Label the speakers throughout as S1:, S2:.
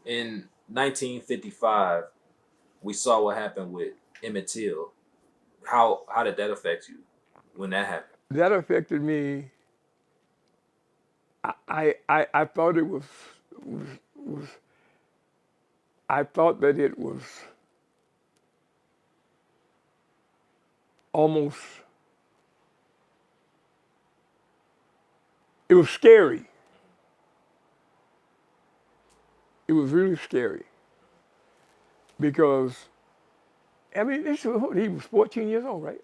S1: In 1955, we saw what happened with Emmett Till. How did that affect you when that happened?
S2: That affected me. I thought it was I thought that it was almost it was scary. It was really scary because I mean he was 14 years old, right?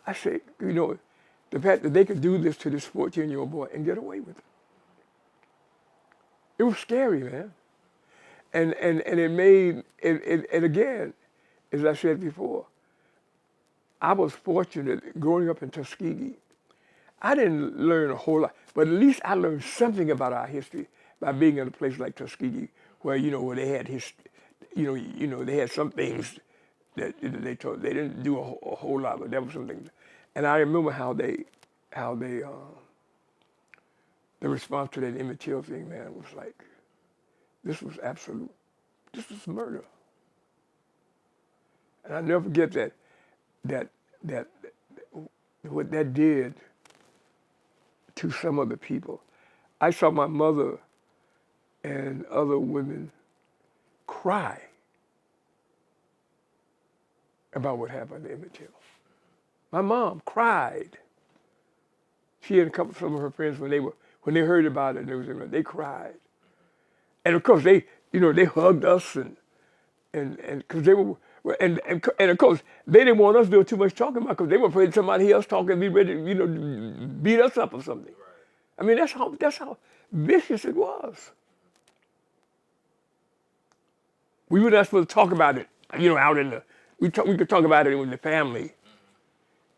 S2: I said, the fact that they could do this to this 14-year-old boy and get away with it. It was scary, man. And it made and again, as I said before, I was fortunate growing up in Tuskegee. I didn't learn a whole lot, but at least I learned something about our history by being in a place like Tuskegee, where where they had they had some things that they told they didn't do a whole lot, but there was something. And I remember how they the response to that Emmett Till thing, man, was like, this was absolute, this was murder. And I never forget that that what that did to some of the people. I saw my mother and other women cry about what happened to Emmett Till. My mom cried. She and a couple some of her friends when they heard about it, they cried. And of course they hugged us and because they were and of course they didn't want us doing too much talking about because they were afraid somebody else talking be ready to beat us up or something. I mean that's how vicious it was. We were not supposed to talk about it, out in the we could talk about it with the family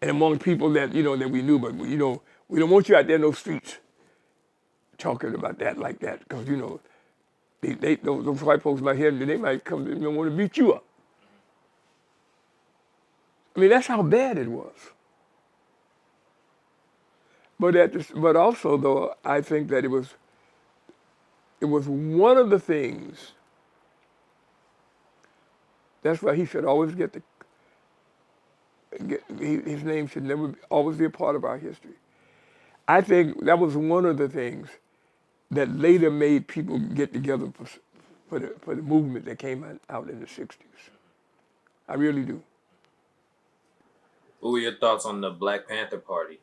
S2: and among people that that we knew, but we don't want you out there in those streets talking about that like that because those white folks might hear them, they might come and want to beat you up. I mean, that's how bad it was. But also though, I think that it was one of the things. That's why he should always his name should never always be a part of our history. I think that was one of the things that later made people get together for the movement that came out in the '60s. I really do.
S1: What were your thoughts on the Black Panther Party?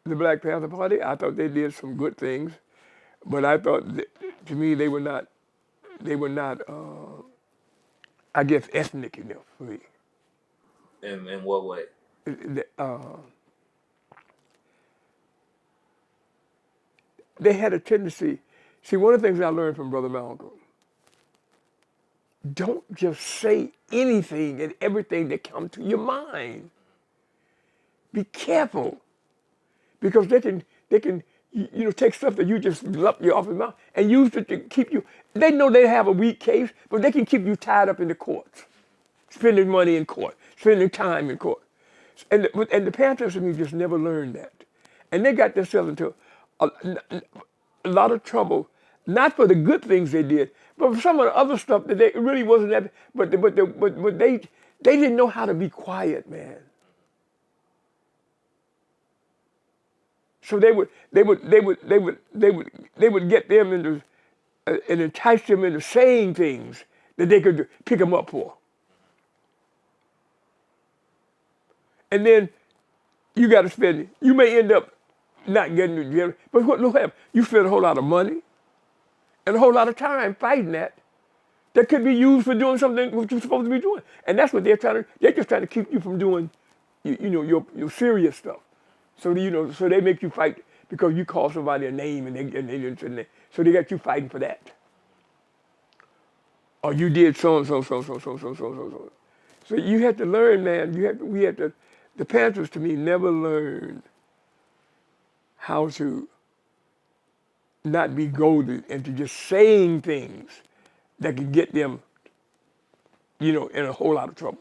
S2: The Black Panther Party, I thought they did some good things, but I thought to me they were not I guess ethnic enough for me.
S1: In what way?
S2: Uh, they had a tendency. See, one of the things I learned from Brother Malcolm: don't just say anything and everything that comes to your mind. Be careful, because they can take stuff that you just lump you off your mouth and use it to keep you. They know they have a weak case, but they can keep you tied up in the courts, spending money in court, spending time in court. And the Panthers and me just never learned that, and they got themselves into a, a lot of trouble, not for the good things they did, but for some of the other stuff that they it really wasn't that. But they didn't know how to be quiet, man. So they would get them into and entice them into saying things that they could pick them up for, and then you got to spend it. You may end up not getting to jail, but what happen? You spend a whole lot of money and a whole lot of time fighting that could be used for doing something what you're supposed to be doing, and that's what they're just trying to keep you from doing, your serious stuff. So so they make you fight because you call somebody a name so they got you fighting for that. Or you did so and so, so, so, so, so, so, so, so. So you had to learn, man. We had to. The Panthers to me never learned how to not be goaded into just saying things that could get them, in a whole lot of trouble.